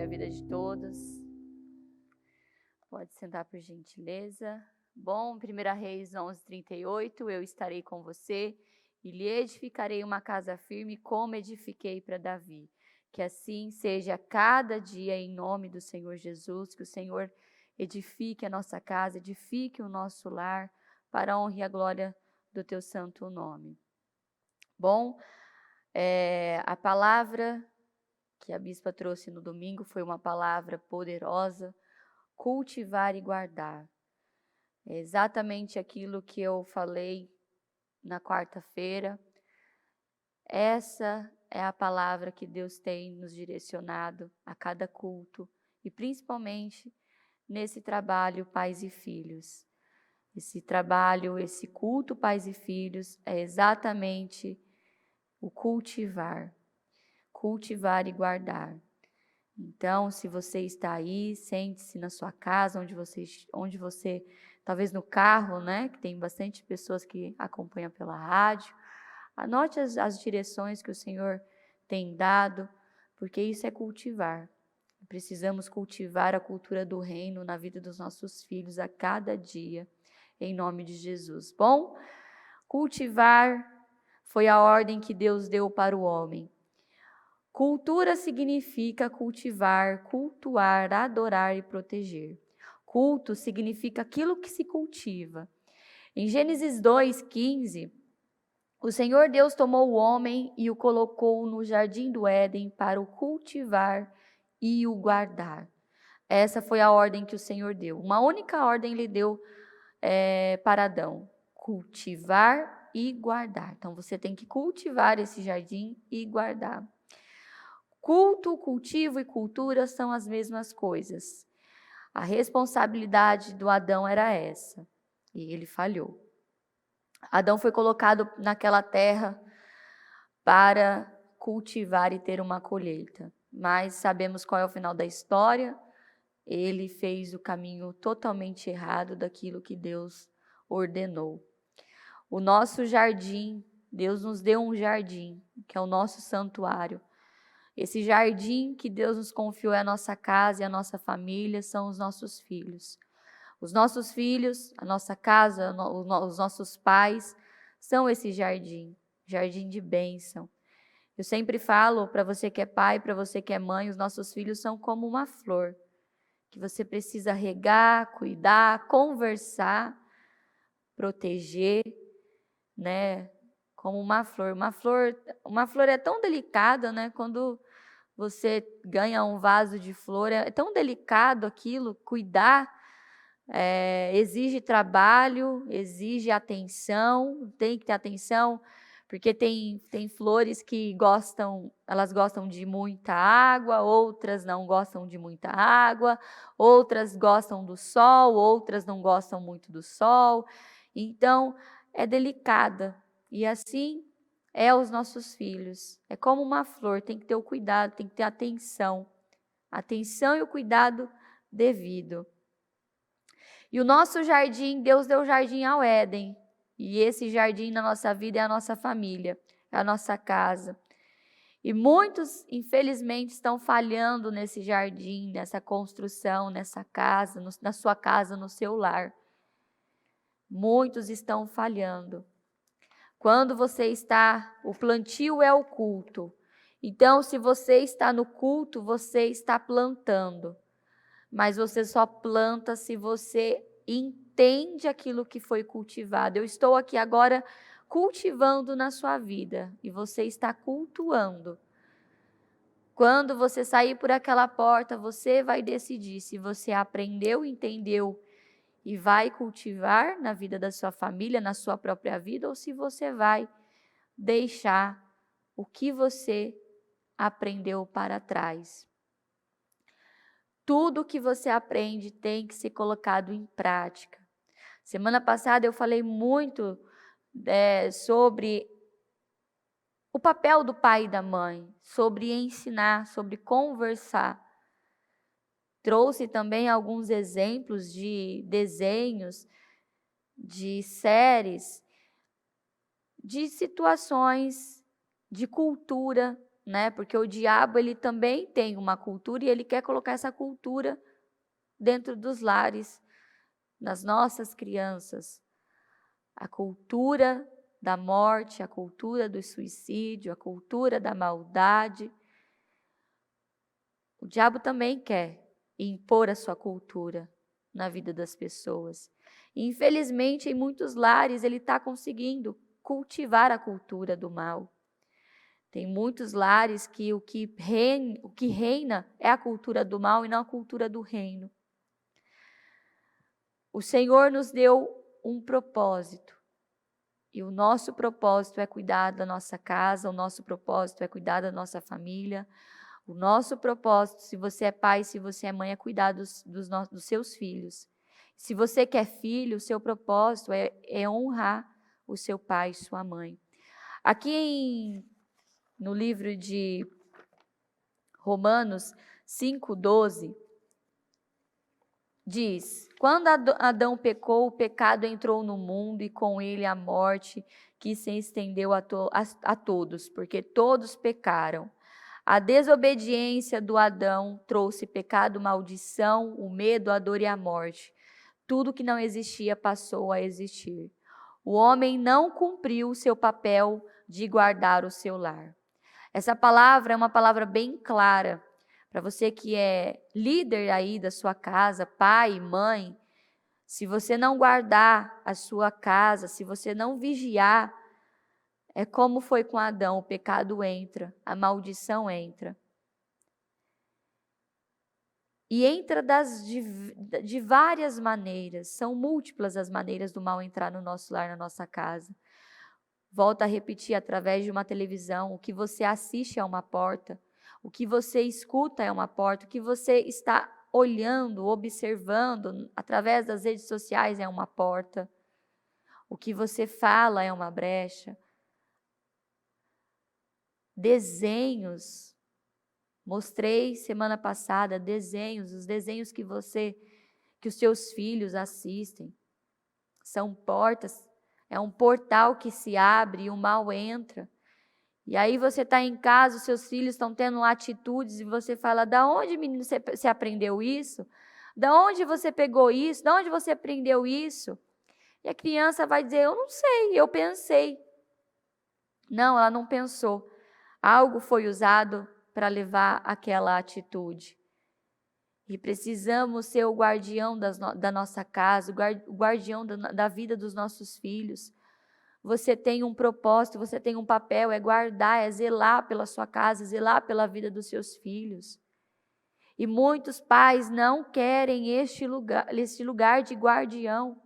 a vida de todos. Pode sentar por gentileza. Bom, 1 Reis 11:38, eu estarei com você e lhe edificarei uma casa firme como edifiquei para Davi. Que assim seja cada dia em nome do Senhor Jesus, que o Senhor edifique a nossa casa, edifique o nosso lar, para a honra e a glória do teu santo nome. Bom, a palavra que a bispa trouxe no domingo foi uma palavra poderosa, cultivar e guardar. É exatamente aquilo que eu falei na quarta-feira. Essa é a palavra que Deus tem nos direcionado a cada culto e principalmente nesse trabalho Pais e Filhos. Esse trabalho, esse culto Pais e Filhos é exatamente o cultivar e guardar. Então, se você está aí, sente-se na sua casa, onde você, talvez no carro, né, que tem bastante pessoas que acompanham pela rádio, anote as direções que o Senhor tem dado, porque isso é cultivar. Precisamos cultivar a cultura do reino na vida dos nossos filhos a cada dia, em nome de Jesus. Bom, cultivar foi a ordem que Deus deu para o homem. Cultura significa cultivar, cultuar, adorar e proteger. Culto significa aquilo que se cultiva. Em Gênesis 2:15, o Senhor Deus tomou o homem e o colocou no jardim do Éden para o cultivar e o guardar. Essa foi a ordem que o Senhor deu. Uma única ordem ele deu para Adão: cultivar e guardar. Então você tem que cultivar esse jardim e guardar. Culto, cultivo e cultura são as mesmas coisas. A responsabilidade do Adão era essa, e ele falhou. Adão foi colocado naquela terra para cultivar e ter uma colheita, mas sabemos qual é o final da história. Ele fez o caminho totalmente errado daquilo que Deus ordenou. O nosso jardim, Deus nos deu um jardim, que é o nosso santuário. Esse jardim que Deus nos confiou é a nossa casa e a nossa família, são os nossos filhos. Os nossos filhos, a nossa casa, os nossos pais, são esse jardim de bênção. Eu sempre falo para você que é pai, para você que é mãe, os nossos filhos são como uma flor, que você precisa regar, cuidar, conversar, proteger, né? Como uma flor. Uma flor é tão delicada, né? Quando você ganha um vaso de flor, é tão delicado aquilo, cuidar, exige trabalho, exige atenção, tem que ter atenção, porque tem flores que elas gostam de muita água, outras não gostam de muita água, outras gostam do sol, outras não gostam muito do sol, então é delicada, e assim é os nossos filhos, é como uma flor, tem que ter o cuidado, tem que ter atenção e o cuidado devido. E o nosso jardim, Deus deu o jardim ao Éden, e esse jardim na nossa vida é a nossa família, é a nossa casa. E muitos, infelizmente, estão falhando nesse jardim, nessa construção, nessa casa, na sua casa, no seu lar. Muitos estão falhando. Quando você está, o plantio é o culto. Então, se você está no culto, você está plantando. Mas você só planta se você entende aquilo que foi cultivado. Eu estou aqui agora cultivando na sua vida e você está cultuando. Quando você sair por aquela porta, você vai decidir se você aprendeu, entendeu e vai cultivar na vida da sua família, na sua própria vida, ou se você vai deixar o que você aprendeu para trás. Tudo que você aprende tem que ser colocado em prática. Semana passada eu falei muito sobre o papel do pai e da mãe, sobre ensinar, sobre conversar. Trouxe também alguns exemplos de desenhos, de séries, de situações, de cultura né? Porque o diabo, ele também tem uma cultura e ele quer colocar essa cultura dentro dos lares, nas nossas crianças. A cultura da morte, a cultura do suicídio, a cultura da maldade. O diabo também quer impor a sua cultura na vida das pessoas. E, infelizmente, em muitos lares, ele está conseguindo cultivar a cultura do mal. Tem muitos lares que o que reina é a cultura do mal e não a cultura do reino. O Senhor nos deu um propósito. E o nosso propósito é cuidar da nossa casa, o nosso propósito é cuidar da nossa família. O nosso propósito, se você é pai, se você é mãe, é cuidar dos seus filhos. Se você quer filho, o seu propósito é honrar o seu pai e sua mãe. Aqui no livro de Romanos 5:12, diz: quando Adão pecou, o pecado entrou no mundo e com ele a morte, que se estendeu a todos, porque todos pecaram. A desobediência do Adão trouxe pecado, maldição, o medo, a dor e a morte. Tudo que não existia passou a existir. O homem não cumpriu o seu papel de guardar o seu lar. Essa palavra é uma palavra bem clara. Para você que é líder aí da sua casa, pai, mãe, se você não guardar a sua casa, se você não vigiar, é como foi com Adão, o pecado entra, a maldição entra. E entra de várias maneiras, são múltiplas as maneiras do mal entrar no nosso lar, na nossa casa. Volto a repetir, através de uma televisão, o que você assiste é uma porta, o que você escuta é uma porta, o que você está olhando, observando através das redes sociais é uma porta, o que você fala é uma brecha. Desenhos, mostrei semana passada desenhos, os desenhos que os seus filhos assistem, são portas, é um portal que se abre e o mal entra. E aí você está em casa, os seus filhos estão tendo atitudes e você fala: da onde, menino, você aprendeu isso? Da onde você pegou isso? Da onde você aprendeu isso? E a criança vai dizer: eu não sei, eu pensei. Não, ela não pensou. Algo foi usado para levar aquela atitude. E precisamos ser o guardião da nossa casa, o guardião da vida dos nossos filhos. Você tem um propósito, você tem um papel, é guardar, é zelar pela sua casa, zelar pela vida dos seus filhos. E muitos pais não querem este lugar de guardião.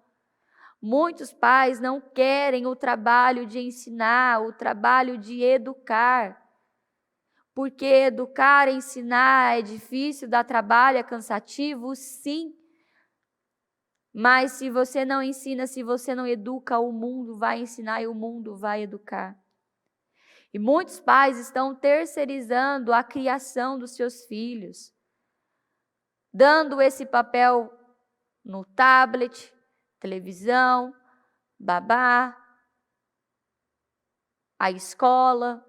Muitos pais não querem o trabalho de ensinar, o trabalho de educar. Porque educar, ensinar é difícil, dá trabalho, é cansativo, sim. Mas se você não ensina, se você não educa, o mundo vai ensinar e o mundo vai educar. E muitos pais estão terceirizando a criação dos seus filhos, dando esse papel no tablet, televisão, babá, a escola.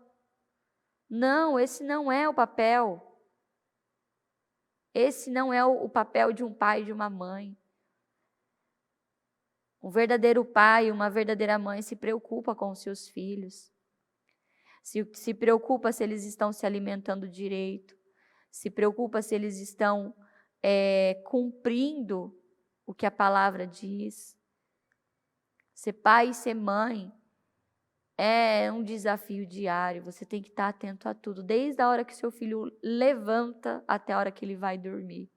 Não, esse não é o papel. Esse não é o papel de um pai e de uma mãe. Um verdadeiro pai e uma verdadeira mãe se preocupa com os seus filhos. Se preocupa se eles estão se alimentando direito. Se preocupa se eles estão cumprindo o que a palavra diz. Ser pai e ser mãe é um desafio diário. Você tem que estar atento a tudo, desde a hora que seu filho levanta até a hora que ele vai dormir.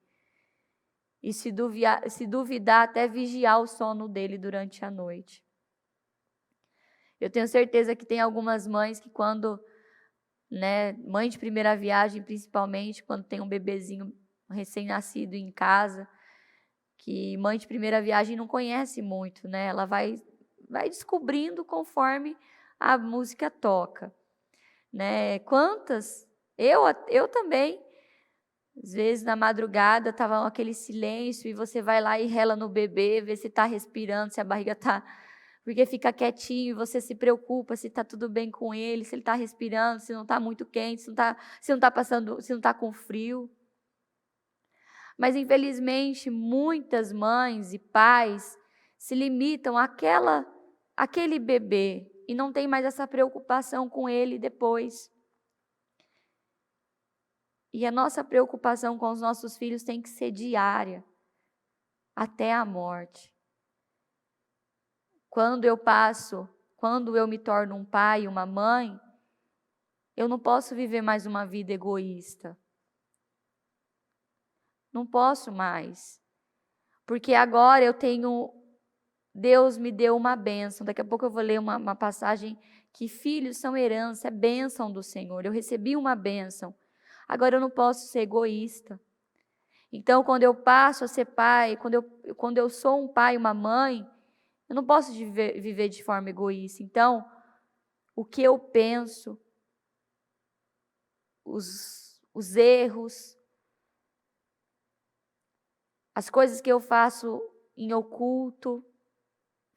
E se duvidar, até vigiar o sono dele durante a noite. Eu tenho certeza que tem algumas mães que quando, mãe de primeira viagem, principalmente, quando tem um bebezinho recém-nascido em casa, que mãe de primeira viagem não conhece muito, né? Ela vai descobrindo conforme a música toca, né? Quantas? Eu também. Às vezes, na madrugada, estava aquele silêncio e você vai lá e rela no bebê, vê se está respirando, se a barriga está porque fica quietinho e você se preocupa se está tudo bem com ele, se ele está respirando, se não está muito quente, se não está passando, se não está com frio. Mas infelizmente muitas mães e pais se limitam àquele bebê e não tem mais essa preocupação com ele depois. E a nossa preocupação com os nossos filhos tem que ser diária, até a morte. Quando eu me torno um pai, uma mãe, eu não posso viver mais uma vida egoísta. Não posso mais. Porque agora Deus me deu uma bênção. Daqui a pouco eu vou ler uma passagem que filhos são herança, é bênção do Senhor. Eu recebi uma bênção. Agora eu não posso ser egoísta. Então, quando eu passo a ser pai, quando eu sou um pai, uma mãe, eu não posso viver de forma egoísta. Então, o que eu penso, os erros, as coisas que eu faço em oculto,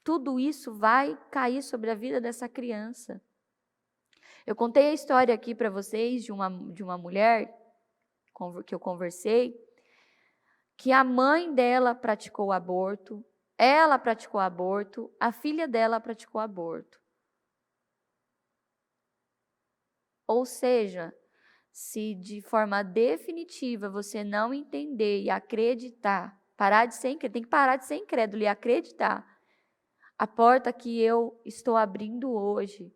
tudo isso vai cair sobre a vida dessa criança. Eu contei a história aqui para vocês de uma mulher que eu conversei, que a mãe dela praticou aborto, ela praticou aborto, a filha dela praticou aborto. Ou seja, se de forma definitiva você não entender e acreditar, tem que parar de ser incrédulo e acreditar, a porta que eu estou abrindo hoje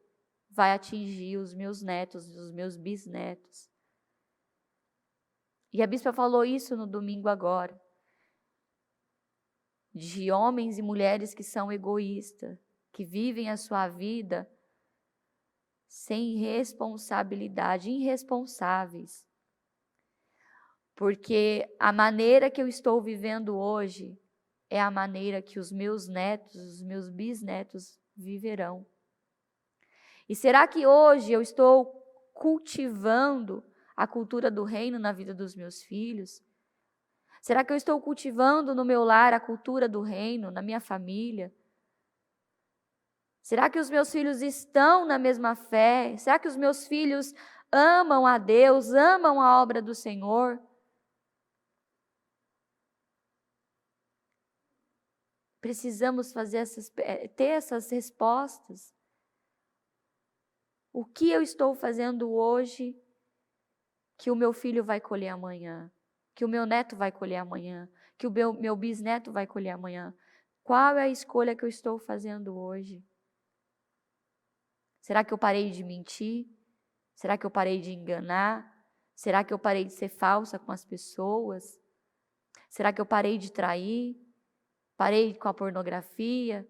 vai atingir os meus netos, os meus bisnetos. E a bispa falou isso no domingo agora, de homens e mulheres que são egoístas, que vivem a sua vida sem responsabilidade, irresponsáveis. Porque a maneira que eu estou vivendo hoje é a maneira que os meus netos, os meus bisnetos viverão. E será que hoje eu estou cultivando a cultura do reino na vida dos meus filhos? Será que eu estou cultivando no meu lar a cultura do reino, na minha família? Será que os meus filhos estão na mesma fé? Será que os meus filhos amam a Deus, amam a obra do Senhor? Precisamos ter essas respostas. O que eu estou fazendo hoje que o meu filho vai colher amanhã? Que o meu neto vai colher amanhã? Que o meu bisneto vai colher amanhã? Qual é a escolha que eu estou fazendo hoje? Será que eu parei de mentir? Será que eu parei de enganar? Será que eu parei de ser falsa com as pessoas? Será que eu parei de trair? Parei com a pornografia?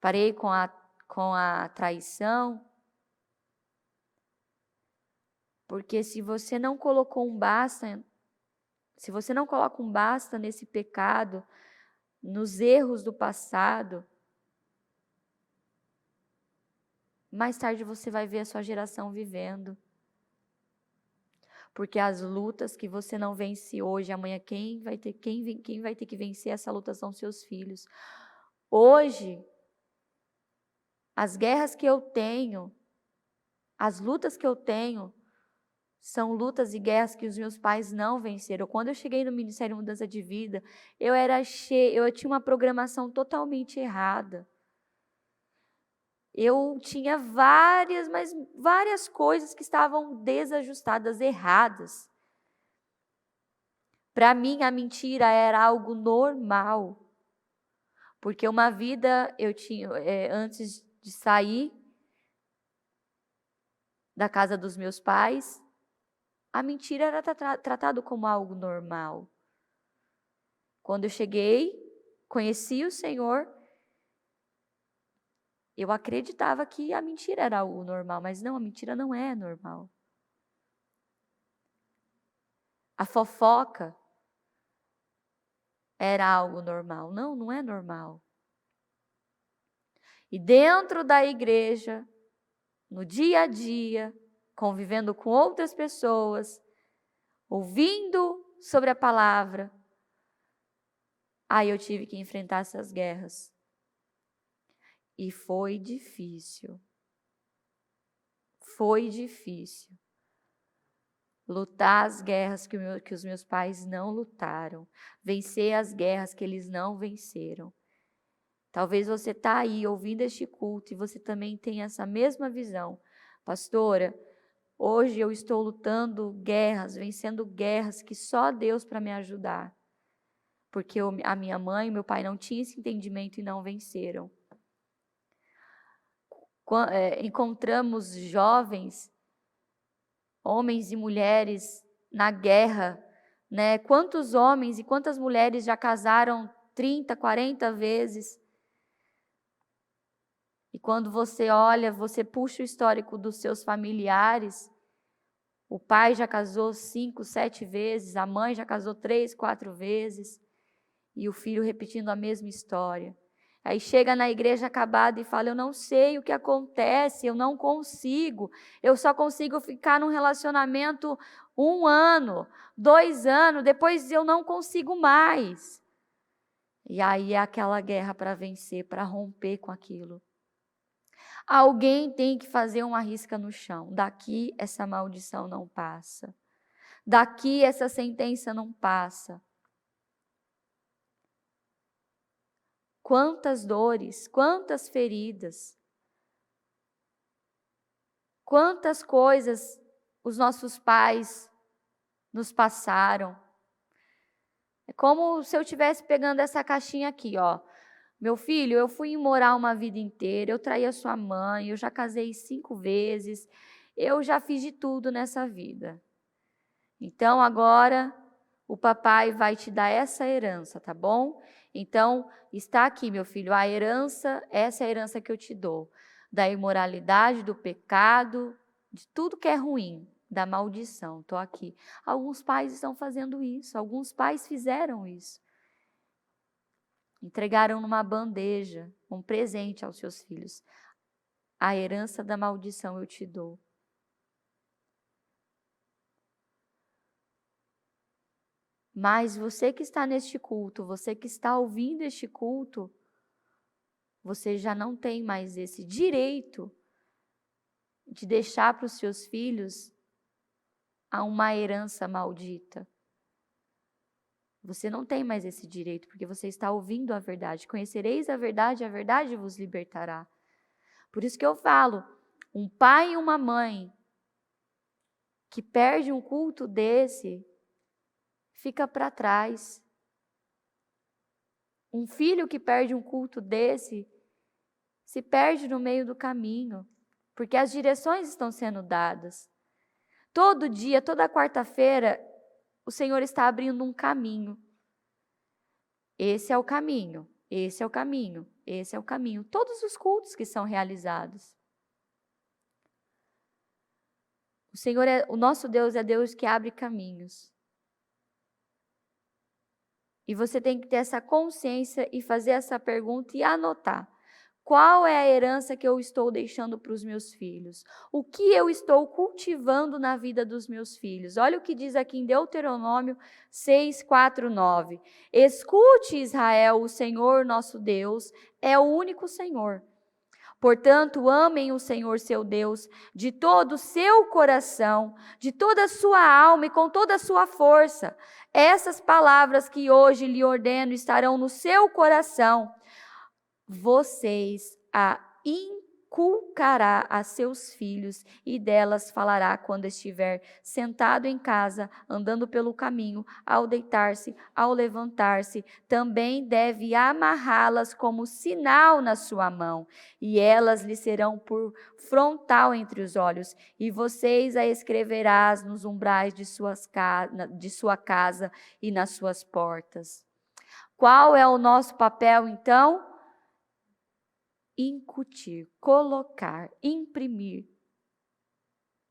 Parei com a traição? Porque se você não coloca um basta nesse pecado, nos erros do passado, mais tarde você vai ver a sua geração vivendo. Porque as lutas que você não vence hoje, amanhã quem vai ter que vencer essa luta são seus filhos. Hoje, as guerras que eu tenho, as lutas que eu tenho, são lutas e guerras que os meus pais não venceram. Quando eu cheguei no Ministério Mudança de Vida, eu tinha uma programação totalmente errada. Eu tinha várias coisas que estavam desajustadas, erradas. Para mim, a mentira era algo normal. Porque uma vida eu tinha, antes de sair da casa dos meus pais, a mentira era tratado como algo normal. Quando eu cheguei, conheci o Senhor, eu acreditava que a mentira era algo normal, mas não, a mentira não é normal. A fofoca era algo normal. Não, não é normal. E dentro da igreja, no dia a dia, convivendo com outras pessoas, ouvindo sobre a palavra, aí eu tive que enfrentar essas guerras. E foi difícil. Foi difícil. Lutar as guerras que os meus pais não lutaram. Vencer as guerras que eles não venceram. Talvez você está aí ouvindo este culto e você também tenha essa mesma visão. Pastora, hoje eu estou lutando guerras, vencendo guerras que só Deus para me ajudar. Porque a minha mãe e meu pai não tinham esse entendimento e não venceram. Encontramos jovens, homens e mulheres na guerra, né? Quantos homens e quantas mulheres já casaram 30, 40 vezes? E quando você olha, você puxa o histórico dos seus familiares, o pai já casou 5, 7 vezes, a mãe já casou 3, 4 vezes, e o filho repetindo a mesma história. Aí chega na igreja acabada e fala, eu não sei o que acontece, eu não consigo, eu só consigo ficar num relacionamento 1 ano, 2 anos, depois eu não consigo mais. E aí é aquela guerra para vencer, para romper com aquilo. Alguém tem que fazer uma risca no chão. Daqui essa maldição não passa. Daqui essa sentença não passa. Quantas dores, quantas feridas, quantas coisas os nossos pais nos passaram. É como se eu estivesse pegando essa caixinha aqui, ó. Meu filho, eu fui imoral uma vida inteira, eu traí a sua mãe, eu já casei 5 vezes, eu já fiz de tudo nessa vida. Então agora o papai vai te dar essa herança, tá bom? Então está aqui, meu filho, a herança, essa é a herança que eu te dou. Da imoralidade, do pecado, de tudo que é ruim, da maldição, estou aqui. Alguns pais estão fazendo isso, alguns pais fizeram isso. Entregaram numa bandeja, um presente aos seus filhos. A herança da maldição eu te dou. Mas você que está neste culto, você que está ouvindo este culto, você já não tem mais esse direito de deixar para os seus filhos uma herança maldita. Você não tem mais esse direito, porque você está ouvindo a verdade. Conhecereis a verdade vos libertará. Por isso que eu falo, um pai e uma mãe que perde um culto desse, fica para trás. Um filho que perde um culto desse, se perde no meio do caminho, porque as direções estão sendo dadas. Todo dia, toda quarta-feira, o Senhor está abrindo um caminho. Esse é o caminho, esse é o caminho, esse é o caminho. Todos os cultos que são realizados. O nosso Deus é Deus que abre caminhos. E você tem que ter essa consciência e fazer essa pergunta e anotar. Qual é a herança que eu estou deixando para os meus filhos? O que eu estou cultivando na vida dos meus filhos? Olha o que diz aqui em Deuteronômio 6, 4, 9. Escute, Israel, o Senhor nosso Deus é o único Senhor. Portanto, amem o Senhor seu Deus de todo o seu coração, de toda a sua alma e com toda a sua força. Essas palavras que hoje lhe ordeno estarão no seu coração. Vocês a inculcará a seus filhos e delas falará quando estiver sentado em casa, andando pelo caminho, ao deitar-se, ao levantar-se. Também deve amarrá-las como sinal na sua mão, e elas lhe serão por frontal entre os olhos, e vocês a escreverás nos umbrais de sua casa e nas suas portas. Qual é o nosso papel, então? Incutir, colocar, imprimir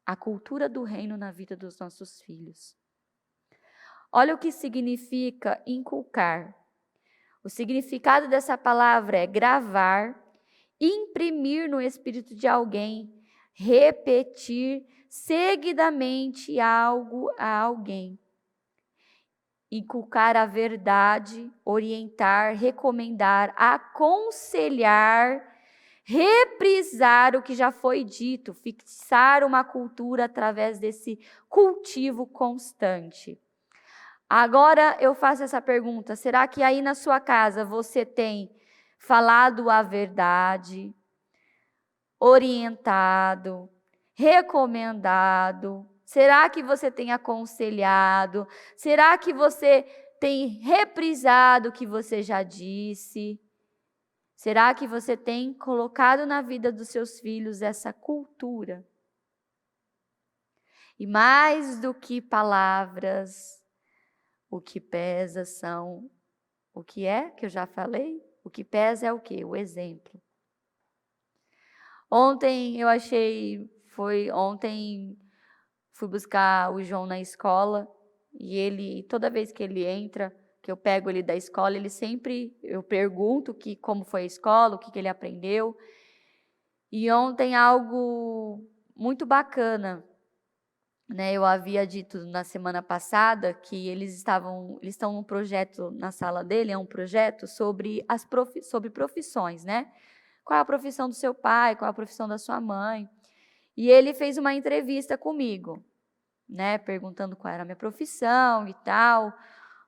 a cultura do reino na vida dos nossos filhos. Olha o que significa inculcar. O significado dessa palavra é gravar, imprimir no espírito de alguém, repetir seguidamente algo a alguém. Inculcar a verdade, orientar, recomendar, aconselhar, reprisar o que já foi dito, fixar uma cultura através desse cultivo constante. Agora eu faço essa pergunta: será que aí na sua casa você tem falado a verdade, orientado, recomendado? Será que você tem aconselhado? Será que você tem reprisado o que você já disse? Será que você tem colocado na vida dos seus filhos essa cultura? E mais do que palavras, o que pesa são o que é que eu já falei? O que pesa é o quê? O exemplo. Ontem fui buscar o João na escola e ele, toda vez que ele entra, que eu pego ele da escola, eu pergunto como foi a escola, o que ele aprendeu. E ontem algo muito bacana, né? Eu havia dito na semana passada que eles estão num projeto na sala dele, é um projeto sobre sobre profissões, né? Qual é a profissão do seu pai, qual é a profissão da sua mãe? E ele fez uma entrevista comigo, né? Perguntando qual era a minha profissão e tal,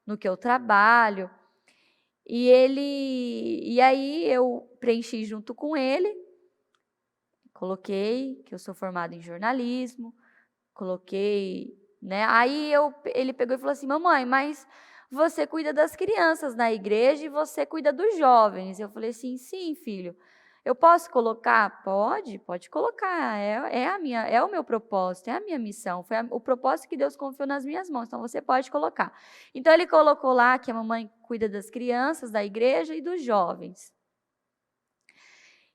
no que eu trabalho. E aí eu preenchi junto com ele, coloquei que eu sou formada em jornalismo, coloquei, né? Aí ele pegou e falou assim: mamãe, mas você cuida das crianças na igreja e você cuida dos jovens. Eu falei assim: sim, filho. Eu posso colocar? Pode colocar. É o meu propósito, é a minha missão. Foi o propósito que Deus confiou nas minhas mãos. Então você pode colocar. Então ele colocou lá que a mamãe cuida das crianças da igreja e dos jovens.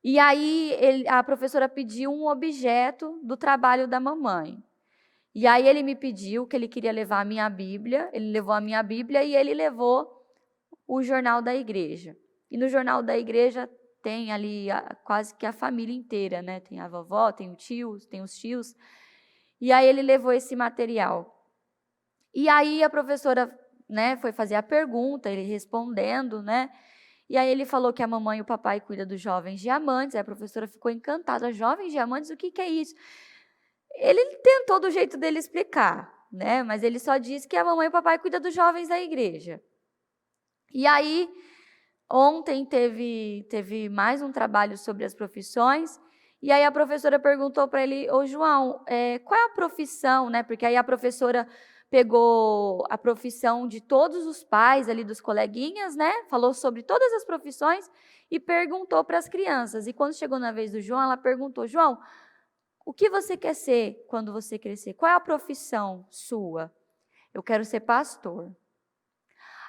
E aí a professora pediu um objeto do trabalho da mamãe. E aí ele me pediu que ele queria levar a minha Bíblia, ele levou a minha Bíblia e ele levou o jornal da igreja. E no jornal da igreja tem ali quase que a família inteira, né? Tem a vovó, tem os tios. E aí ele levou esse material. E aí a professora, né, foi fazer a pergunta, ele respondendo, né? E aí ele falou que a mamãe e o papai cuidam dos jovens diamantes. Aí a professora ficou encantada. Jovens diamantes, o que é isso? Ele tentou do jeito dele explicar, né? Mas ele só disse que a mamãe e o papai cuidam dos jovens da igreja. E aí, ontem teve mais um trabalho sobre as profissões, e aí a professora perguntou para ele: ô João, qual é a profissão, né? Porque aí a professora pegou a profissão de todos os pais ali dos coleguinhas, né? Falou sobre todas as profissões e perguntou para as crianças. E quando chegou na vez do João, ela perguntou: João, o que você quer ser quando você crescer? Qual é a profissão sua? Eu quero ser pastor.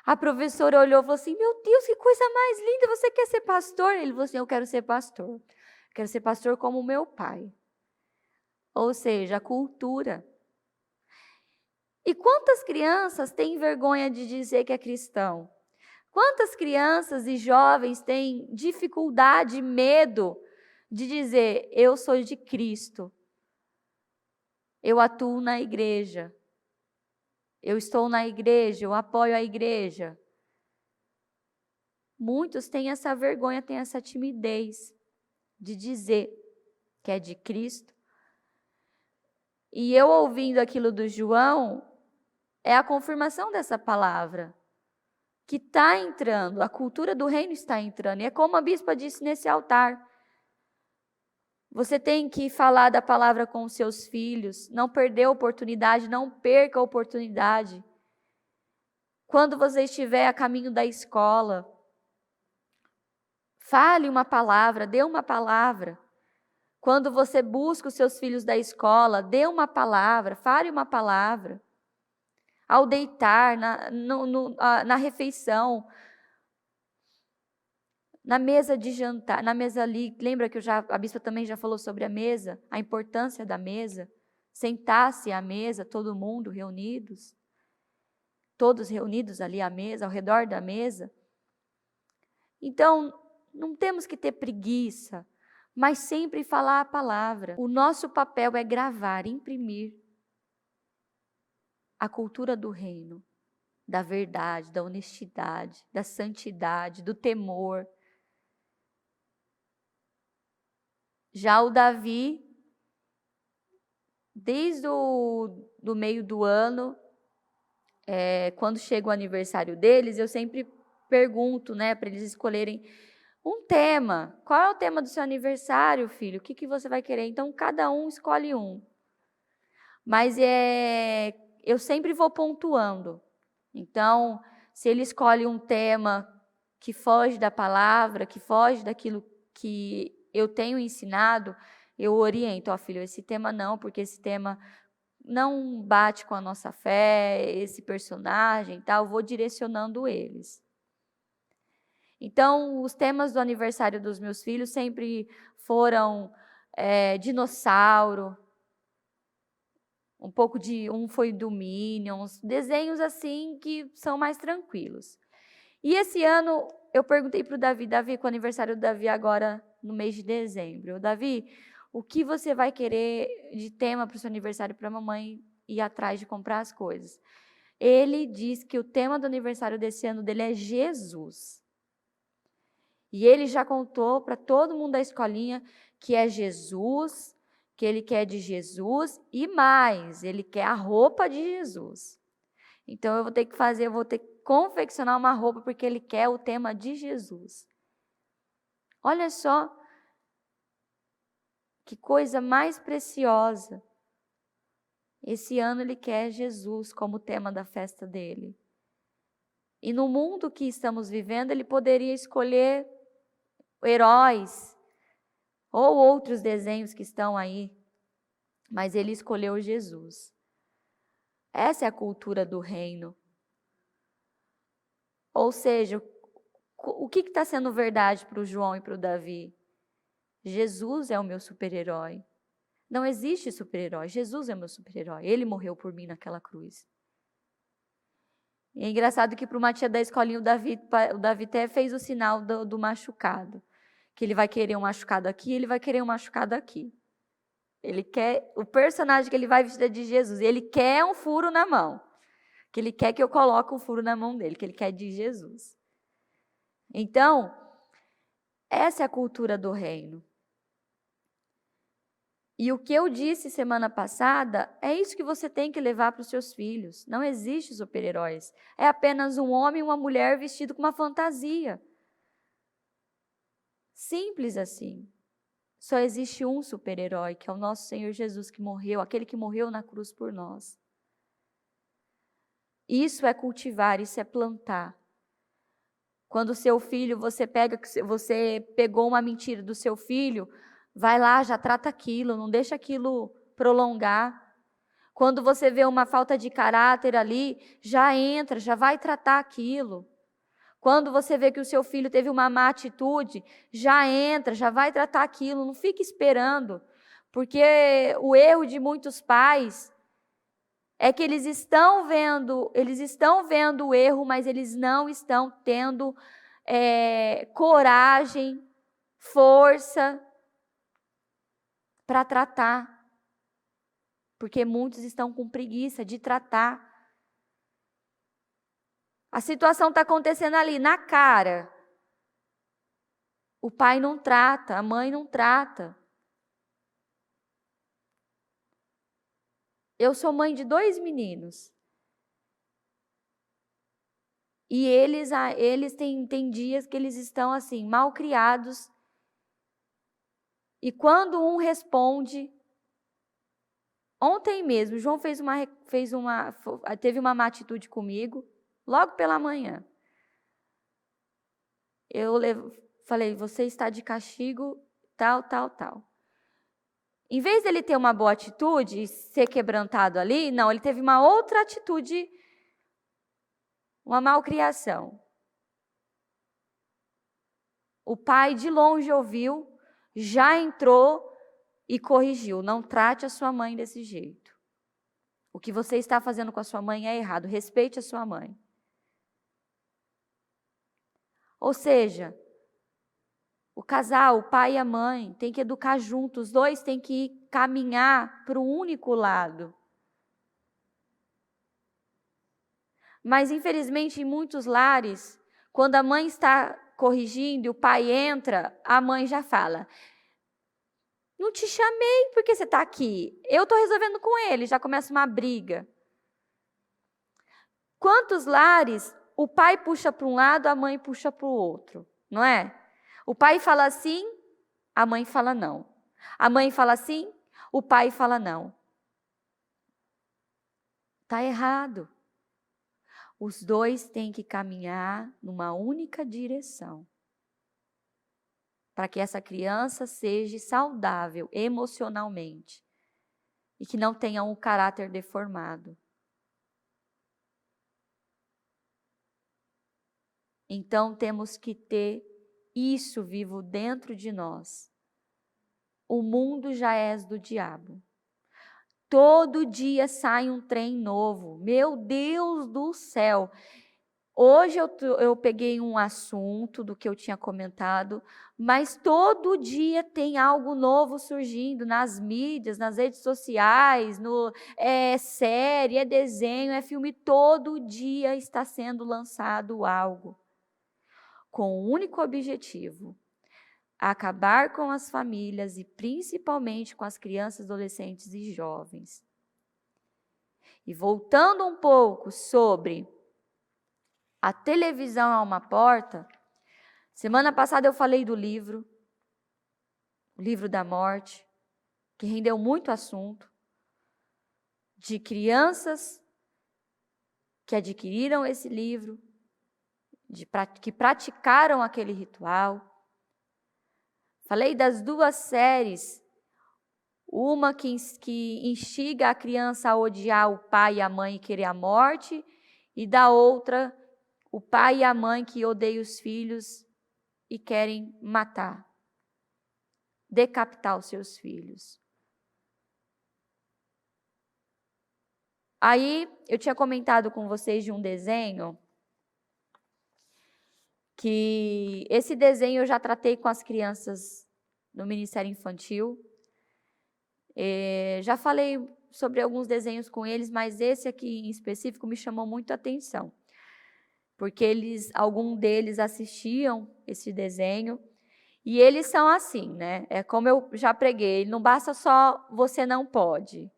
A professora olhou e falou assim: meu Deus, que coisa mais linda, você quer ser pastor? Ele falou assim: eu quero ser pastor. Quero ser pastor como o meu pai. Ou seja, a cultura. E quantas crianças têm vergonha de dizer que é cristão? Quantas crianças e jovens têm dificuldade, medo de dizer: eu sou de Cristo, eu atuo na igreja, eu estou na igreja, eu apoio a igreja. Muitos têm essa vergonha, têm essa timidez de dizer que é de Cristo. E eu ouvindo aquilo do João, é a confirmação dessa palavra, que está entrando, a cultura do reino está entrando. E é como a bispa disse nesse altar: você tem que falar da palavra com os seus filhos, não perder a oportunidade, não perca a oportunidade. Quando você estiver a caminho da escola, fale uma palavra, dê uma palavra. Quando você busca os seus filhos da escola, dê uma palavra, fale uma palavra. Ao deitar, na refeição, na mesa de jantar, na mesa ali, lembra que a bispa também já falou sobre a mesa, a importância da mesa, sentar-se à mesa, todo mundo reunidos, todos reunidos ali à mesa, ao redor da mesa. Então, não temos que ter preguiça, mas sempre falar a palavra. O nosso papel é gravar, imprimir a cultura do reino, da verdade, da honestidade, da santidade, do temor. Já o Davi, desde o do meio do ano, quando chega o aniversário deles, eu sempre pergunto, né, para eles escolherem um tema. Qual é o tema do seu aniversário, filho? O que você vai querer? Então, cada um escolhe um. Mas eu sempre vou pontuando. Então, se ele escolhe um tema que foge da palavra, que foge daquilo que eu tenho ensinado, eu oriento, ó, filho, esse tema não, porque esse tema não bate com a nossa fé, esse personagem, tal, eu vou direcionando eles. Então, os temas do aniversário dos meus filhos sempre foram dinossauro, um foi do Minions, desenhos assim que são mais tranquilos. E esse ano eu perguntei para o Davi, com o aniversário do Davi agora no mês de dezembro, Davi, o que você vai querer de tema para o seu aniversário para a mamãe ir atrás de comprar as coisas? Ele diz que o tema do aniversário desse ano dele é Jesus. E ele já contou para todo mundo da escolinha que é Jesus, que ele quer de Jesus e mais, ele quer a roupa de Jesus. Então eu vou ter que confeccionar uma roupa porque ele quer o tema de Jesus. Olha só que coisa mais preciosa. Esse ano ele quer Jesus como tema da festa dele. E no mundo que estamos vivendo, ele poderia escolher heróis ou outros desenhos que estão aí, mas ele escolheu Jesus. Essa é a cultura do reino. Ou seja, o que está sendo verdade para o João e para o Davi? Jesus é o meu super-herói. Não existe super-herói, Jesus é o meu super-herói. Ele morreu por mim naquela cruz. E é engraçado que para uma tia da escolinha, o Davi até fez o sinal do machucado. Que ele vai querer um machucado aqui, ele vai querer um machucado aqui. Ele quer, o personagem que ele vai vestir é de Jesus, ele quer um furo na mão. Que ele quer que eu coloque um furo na mão dele, que ele quer de Jesus. Então, essa é a cultura do reino. E o que eu disse semana passada é isso que você tem que levar para os seus filhos. Não existe super-heróis. É apenas um homem e uma mulher vestido com uma fantasia. Simples assim. Só existe um super-herói, que é o nosso Senhor Jesus, que morreu, aquele que morreu na cruz por nós. Isso é cultivar, isso é plantar. Quando o seu filho, você pegou uma mentira do seu filho, vai lá, já trata aquilo, não deixa aquilo prolongar. Quando você vê uma falta de caráter ali, já entra, já vai tratar aquilo. Quando você vê que o seu filho teve uma má atitude, já entra, já vai tratar aquilo, não fique esperando. Porque o erro de muitos pais é que eles estão vendo o erro, mas eles não estão tendo coragem, força para tratar. Porque muitos estão com preguiça de tratar. A situação está acontecendo ali, na cara. O pai não trata, a mãe não trata. Eu sou mãe de 2 meninos. E eles têm dias que eles estão assim, mal criados. E quando um responde... Ontem mesmo, o João teve uma má atitude comigo, logo pela manhã. Eu falei, você está de castigo, tal, tal, tal. Em vez dele ter uma boa atitude e ser quebrantado ali, não, ele teve uma outra atitude, uma malcriação. O pai de longe ouviu, já entrou e corrigiu. Não trate a sua mãe desse jeito. O que você está fazendo com a sua mãe é errado. Respeite a sua mãe. Ou seja, o casal, o pai e a mãe, tem que educar juntos. Os dois têm que caminhar para um único lado. Mas, infelizmente, em muitos lares, quando a mãe está corrigindo e o pai entra, a mãe já fala: Não te chamei porque você está aqui. Eu estou resolvendo com ele, já começa uma briga. Quantos lares o pai puxa para um lado, a mãe puxa para o outro, não é? O pai fala assim, a mãe fala não. A mãe fala assim, o pai fala não. Está errado. Os dois têm que caminhar numa única direção, para que essa criança seja saudável emocionalmente e que não tenha um caráter deformado. Então temos que ter isso vivo dentro de nós. O mundo já é do diabo. Todo dia sai um trem novo. Meu Deus do céu! Hoje eu peguei um assunto do que eu tinha comentado, mas todo dia tem algo novo surgindo nas mídias, nas redes sociais, é série, é desenho, é filme. Todo dia está sendo lançado algo com o único objetivo: acabar com as famílias e principalmente com as crianças, adolescentes e jovens. E voltando um pouco sobre a televisão é uma porta, semana passada eu falei do livro, o livro da morte, que rendeu muito assunto, de crianças que adquiriram esse livro, que praticaram aquele ritual. Falei das duas séries, uma que instiga a criança a odiar o pai e a mãe e querer a morte, e da outra, o pai e a mãe que odeiam os filhos e querem matar, decapitar os seus filhos. Aí, eu tinha comentado com vocês de um desenho, que esse desenho eu já tratei com as crianças no Ministério Infantil. Já falei sobre alguns desenhos com eles, mas esse aqui em específico me chamou muito a atenção, porque algum deles assistiam esse desenho, e eles são assim, né? É como eu já preguei, não basta só você não pode.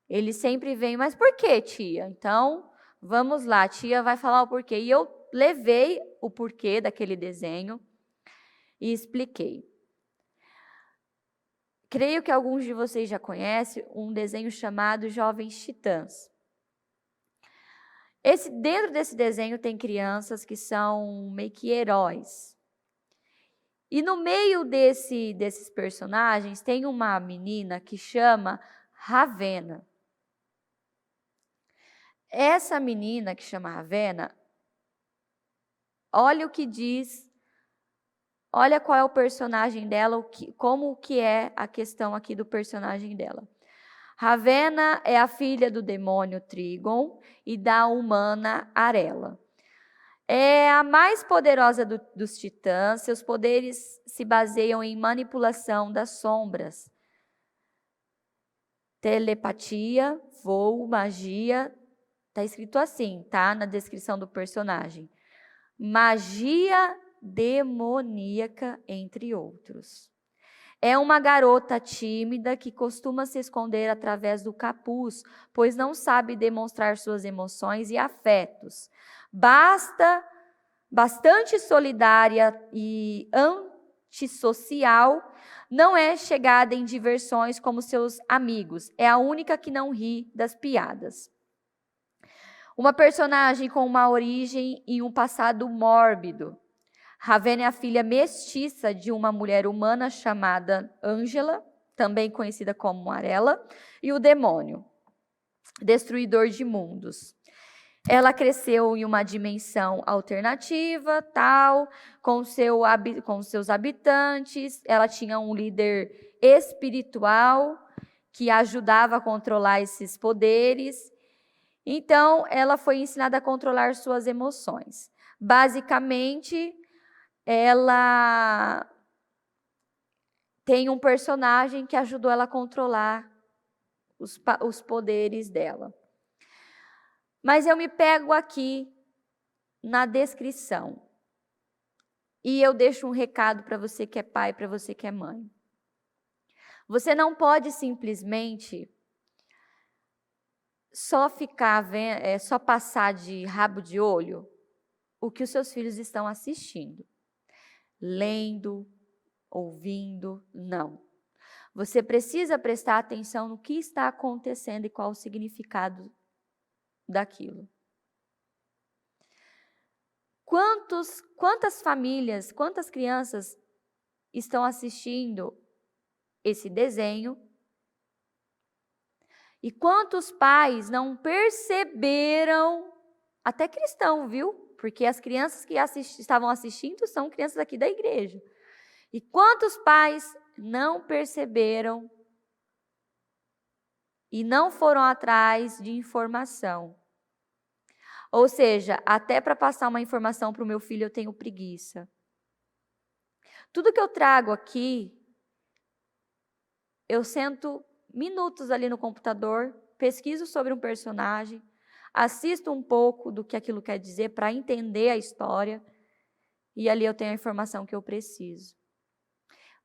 Eles sempre vêm, mas por que, tia? Então, vamos lá, a tia vai falar o porquê. E eu levei o porquê daquele desenho e expliquei. Creio que alguns de vocês já conhecem um desenho chamado Jovens Titãs. Dentro desse desenho tem crianças que são meio que heróis. E no meio desses personagens tem uma menina que chama Ravenna. Essa menina que chama Ravenna, olha o que diz, olha qual é o personagem dela, como que é a questão aqui do personagem dela. Ravenna é a filha do demônio Trigon e da humana Arela. É a mais poderosa dos titãs, seus poderes se baseiam em manipulação das sombras, telepatia, voo, magia, está escrito assim, tá? Na descrição do personagem. Magia demoníaca, entre outros. É uma garota tímida que costuma se esconder através do capuz, pois não sabe demonstrar suas emoções e afetos. Bastante solidária e antissocial, não é chegada em diversões como seus amigos. É a única que não ri das piadas. Uma personagem com uma origem e um passado mórbido. Ravenna é a filha mestiça de uma mulher humana chamada Angela, também conhecida como Arela, e o demônio, destruidor de mundos. Ela cresceu em uma dimensão alternativa, tal, com seus habitantes. Ela tinha um líder espiritual que ajudava a controlar esses poderes. Então, ela foi ensinada a controlar suas emoções. Basicamente, ela tem um personagem que ajudou ela a controlar os poderes dela. Mas eu me pego aqui na descrição. E eu deixo um recado para você que é pai, para você que é mãe. Você não pode simplesmente só ficar vendo, só passar de rabo de olho o que os seus filhos estão assistindo, lendo, ouvindo, não. Você precisa prestar atenção no que está acontecendo e qual o significado daquilo. Quantas famílias, quantas crianças estão assistindo esse desenho? E quantos pais não perceberam, até cristão, viu? Porque as crianças que estavam assistindo são crianças aqui da igreja. E quantos pais não perceberam e não foram atrás de informação? Ou seja, até para passar uma informação para o meu filho eu tenho preguiça. Tudo que eu trago aqui, eu sento minutos ali no computador, pesquiso sobre um personagem, assisto um pouco do que aquilo quer dizer para entender a história e ali eu tenho a informação que eu preciso.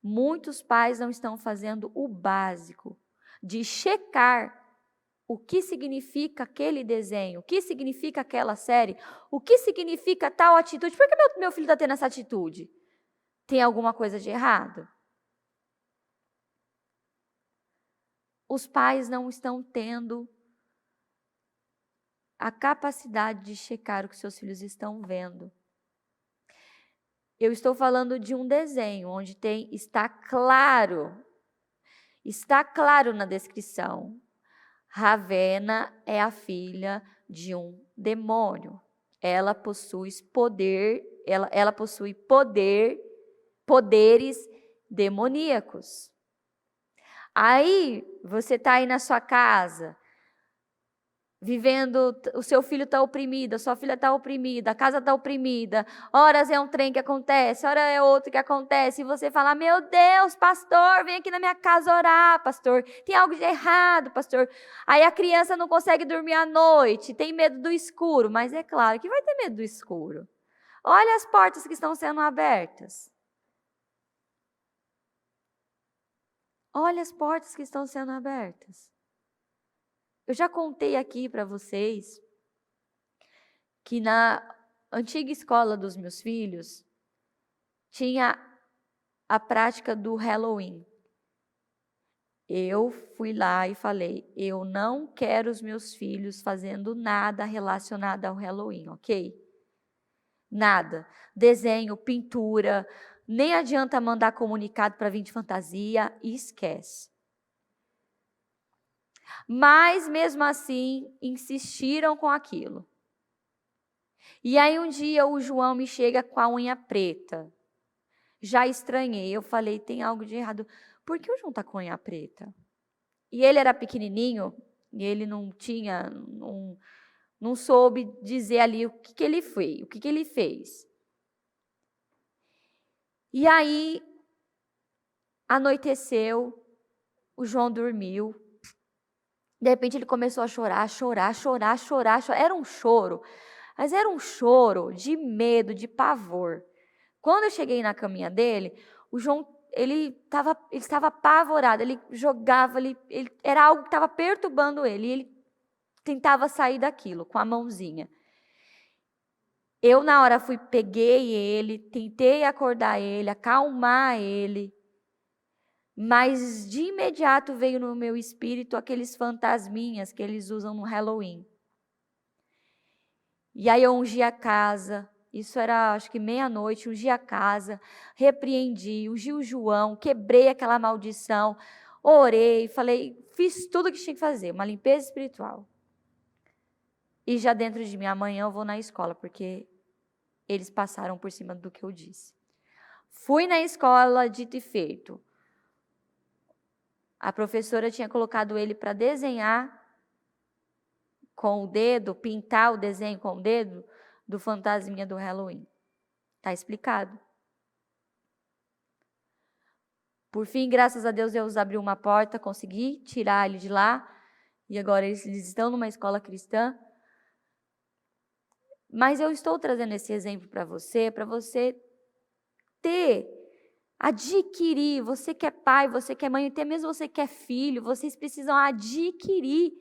Muitos pais não estão fazendo o básico de checar o que significa aquele desenho, o que significa aquela série, o que significa tal atitude. Por que meu filho está tendo essa atitude? Tem alguma coisa de errado? Os pais não estão tendo a capacidade de checar o que seus filhos estão vendo. Eu estou falando de um desenho onde está claro na descrição. Ravenna é a filha de um demônio. Ela possui poderes demoníacos. Aí você está aí na sua casa, vivendo, o seu filho está oprimido, a sua filha está oprimida, a casa está oprimida, horas é um trem que acontece, horas é outro que acontece, e você fala, meu Deus, pastor, vem aqui na minha casa orar, pastor, tem algo de errado, pastor. Aí a criança não consegue dormir à noite, tem medo do escuro, mas é claro que vai ter medo do escuro. Olha as portas que estão sendo abertas. Olha as portas que estão sendo abertas. Eu já contei aqui para vocês que na antiga escola dos meus filhos tinha a prática do Halloween. Eu fui lá e falei, eu não quero os meus filhos fazendo nada relacionado ao Halloween, ok? Nada. Desenho, pintura, nem adianta mandar comunicado para vir de fantasia, e esquece. Mas, mesmo assim, insistiram com aquilo. E aí, um dia, o João me chega com a unha preta. Já estranhei, eu falei, tem algo de errado. Por que o João está com a unha preta? E ele era pequenininho, e ele não soube dizer ali o que ele fez. E aí, anoiteceu, o João dormiu. De repente ele começou a chorar. Era um choro, mas era um choro de medo, de pavor. Quando eu cheguei na caminha dele, o João, ele estava apavorado, ele jogava, era algo que estava perturbando ele, e ele tentava sair daquilo com a mãozinha. Eu, na hora, peguei ele, tentei acordar ele, acalmar ele, mas de imediato veio no meu espírito aqueles fantasminhas que eles usam no Halloween. E aí eu ungi a casa, isso era acho que meia-noite, ungi a casa, repreendi, ungi o João, quebrei aquela maldição, orei, falei, fiz tudo o que tinha que fazer, uma limpeza espiritual. E já dentro de mim, amanhã eu vou na escola, porque eles passaram por cima do que eu disse. Fui na escola, dito e feito. A professora tinha colocado ele para desenhar com o dedo, pintar o desenho com o dedo do fantasminha do Halloween. Está explicado. Por fim, graças a Deus, Deus abriu uma porta, consegui tirar ele de lá, e agora eles estão numa escola cristã. Mas eu estou trazendo esse exemplo para você ter Adquirir, você que é pai, você que é mãe, até mesmo você que é filho, vocês precisam adquirir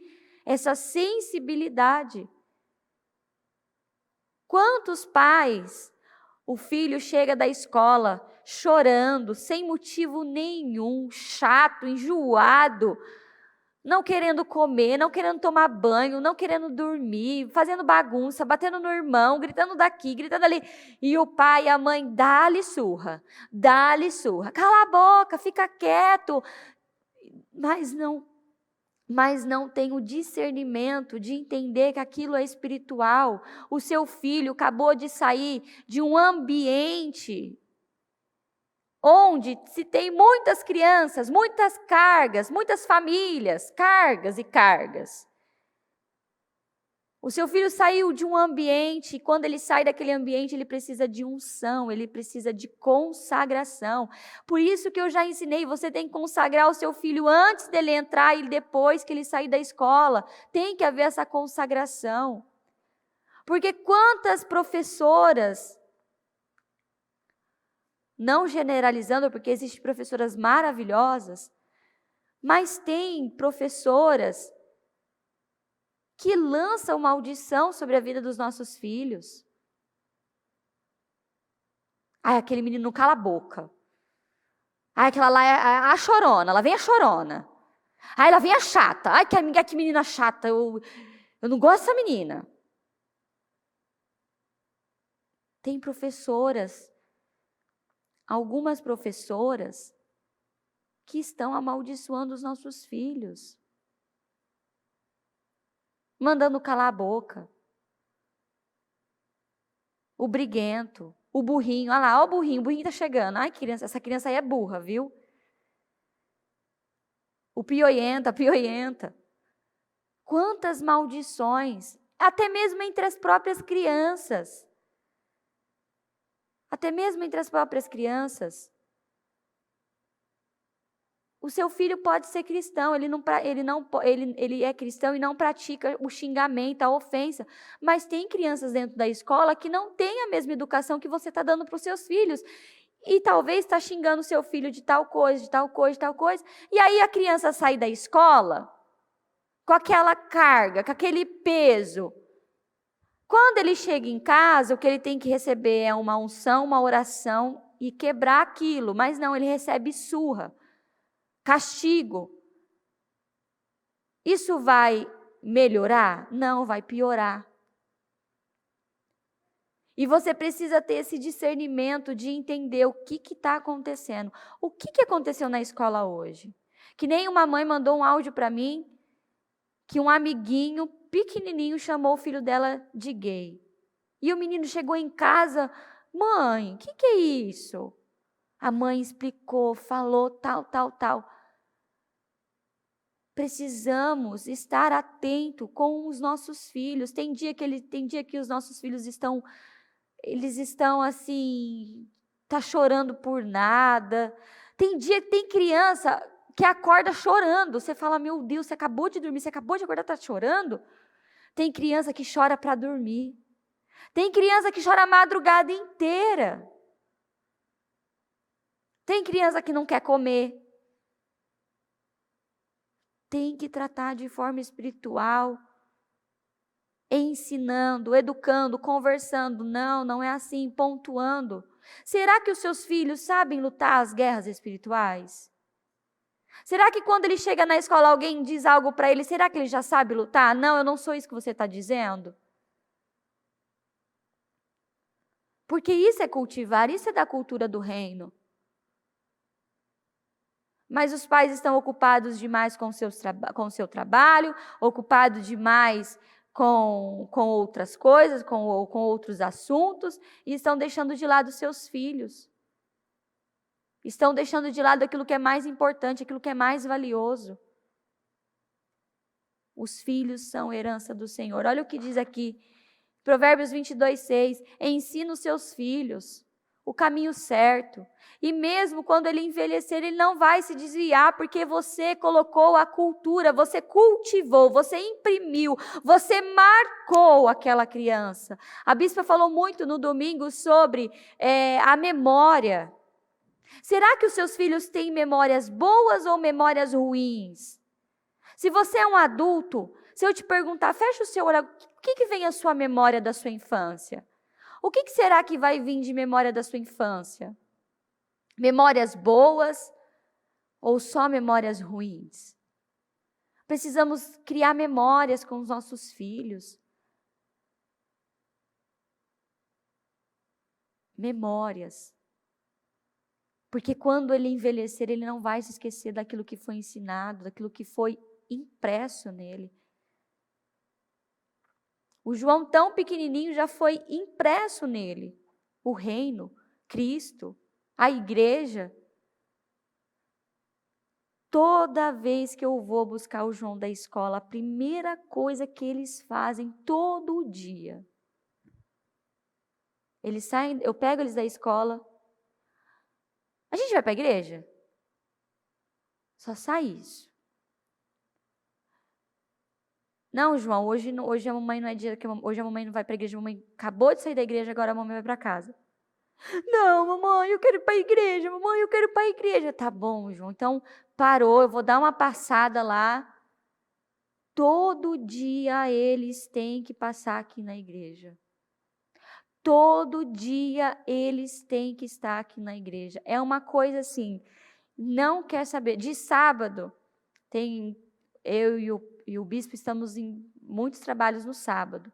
essa sensibilidade. Quantos pais, o filho chega da escola chorando, sem motivo nenhum, chato, enjoado, não querendo comer, não querendo tomar banho, não querendo dormir, fazendo bagunça, batendo no irmão, gritando daqui, gritando ali. E o pai e a mãe, dá-lhe surra, cala a boca, fica quieto. Mas não tem o discernimento de entender que aquilo é espiritual. O seu filho acabou de sair de um ambiente onde se tem muitas crianças, muitas cargas, muitas famílias, cargas e cargas. O seu filho saiu de um ambiente, e quando ele sai daquele ambiente, ele precisa de unção, ele precisa de consagração. Por isso que eu já ensinei, você tem que consagrar o seu filho antes dele entrar e depois que ele sair da escola. Tem que haver essa consagração. Porque quantas professoras, não generalizando, porque existem professoras maravilhosas, mas tem professoras que lançam maldição sobre a vida dos nossos filhos. Ai, aquele menino não cala a boca. Ai, aquela lá é a chorona, lá vem a chorona. Ai, lá vem a chata. Ai, que menina chata, eu não gosto dessa menina. Tem professoras, algumas professoras, que estão amaldiçoando os nossos filhos. Mandando calar a boca. O briguento, o burrinho. Olha lá, olha o burrinho tá chegando. Ai, criança, essa criança aí é burra, viu? O pioienta, a pioienta. Quantas maldições, até mesmo entre as próprias crianças. Até mesmo entre as próprias crianças. O seu filho pode ser cristão, ele é cristão e não pratica o xingamento, a ofensa. Mas tem crianças dentro da escola que não têm a mesma educação que você está dando para os seus filhos. E talvez está xingando o seu filho de tal coisa, de tal coisa, de tal coisa. E aí a criança sai da escola com aquela carga, com aquele peso. Quando ele chega em casa, o que ele tem que receber é uma unção, uma oração e quebrar aquilo. Mas não, ele recebe surra. Castigo. Isso vai melhorar? Não, vai piorar. E você precisa ter esse discernimento de entender o que está acontecendo. O que aconteceu na escola hoje? Que nem uma mãe mandou um áudio para mim, que um amiguinho pequenininho chamou o filho dela de gay. E o menino chegou em casa, mãe, o que é isso? A mãe explicou, falou tal. Precisamos estar atento com os nossos filhos. Tem dia que os nossos filhos estão assim, tá chorando por nada. Tem criança que acorda chorando. Você fala, meu Deus, você acabou de dormir, você acabou de acordar, tá chorando? Tem criança que chora para dormir. Tem criança que chora a madrugada inteira. Tem criança que não quer comer. Tem que tratar de forma espiritual, ensinando, educando, conversando. Não é assim, pontuando. Será que os seus filhos sabem lutar as guerras espirituais? Será que quando ele chega na escola alguém diz algo para ele, será que ele já sabe lutar? Não, eu não sou isso que você está dizendo. Porque isso é cultivar, isso é da cultura do reino. Mas os pais estão ocupados demais com o seu trabalho, ocupados demais com outras coisas, com outros assuntos, e estão deixando de lado seus filhos. Estão deixando de lado aquilo que é mais importante, aquilo que é mais valioso. Os filhos são herança do Senhor. Olha o que diz aqui, Provérbios 22:6. Ensina os seus filhos o caminho certo. E mesmo quando ele envelhecer, ele não vai se desviar, porque você colocou a cultura, você cultivou, você imprimiu, você marcou aquela criança. A bispa falou muito no domingo sobre a memória. Será que os seus filhos têm memórias boas ou memórias ruins? Se você é um adulto, se eu te perguntar, fecha o seu olho, o que vem à sua memória da sua infância? O que será que vai vir de memória da sua infância? Memórias boas ou só memórias ruins? Precisamos criar memórias com os nossos filhos. Memórias. Porque quando ele envelhecer, ele não vai se esquecer daquilo que foi ensinado, daquilo que foi impresso nele. O João tão pequenininho já foi impresso nele. O reino, Cristo, a igreja. Toda vez que eu vou buscar o João da escola, a primeira coisa que eles fazem todo dia, eles saem, eu pego eles da escola, a gente vai para a igreja? Só sai isso. Não, João, hoje a mamãe não é dia que hoje a mamãe não vai para a igreja, a mamãe acabou de sair da igreja, agora a mamãe vai para casa. Não, mamãe, eu quero ir para a igreja, mamãe, eu quero ir para a igreja. Tá bom, João, então parou, eu vou dar uma passada lá. Todo dia eles têm que passar aqui na igreja. Todo dia eles têm que estar aqui na igreja. É uma coisa assim, não quer saber. De sábado, eu e o bispo estamos em muitos trabalhos no sábado.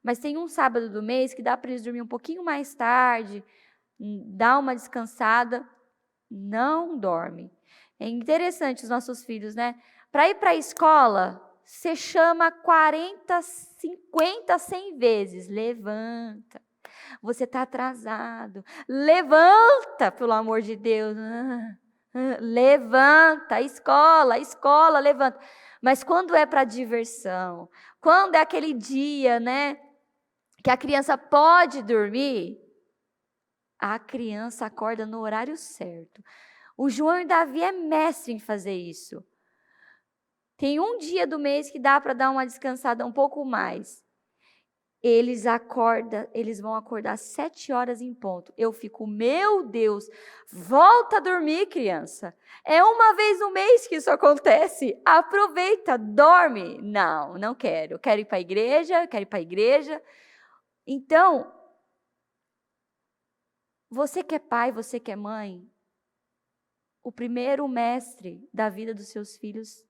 Mas tem um sábado do mês que dá para eles dormir um pouquinho mais tarde, dar uma descansada, não dorme. É interessante os nossos filhos, né? Para ir para a escola, você chama 40, 50, 100 vezes. Levanta. Você está atrasado. Levanta, pelo amor de Deus. Levanta, escola, levanta. Mas quando é para diversão, quando é aquele dia, né, que a criança pode dormir, a criança acorda no horário certo. O João e o Davi é mestre em fazer isso. Tem um dia do mês que dá para dar uma descansada um pouco mais. Eles vão acordar às 7 horas em ponto. Eu fico, meu Deus, volta a dormir, criança. É uma vez no mês que isso acontece. Aproveita, dorme. Não, não quero. Quero ir para a igreja, Então, você que é pai, você que é mãe, o primeiro mestre da vida dos seus filhos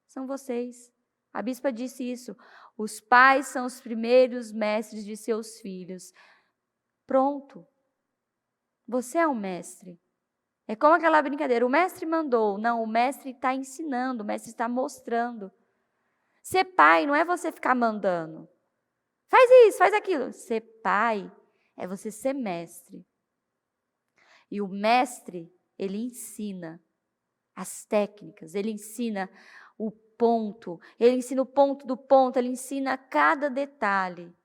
são vocês. A bispa disse isso. Os pais são os primeiros mestres de seus filhos. Pronto. Você é um mestre. É como aquela brincadeira. O mestre mandou. Não, o mestre está ensinando, o mestre está mostrando. Ser pai não é você ficar mandando. Faz isso, faz aquilo. Ser pai é você ser mestre. E o mestre, ele ensina as técnicas, ele ensina o ponto, ele ensina o ponto do ponto, ele ensina cada detalhe.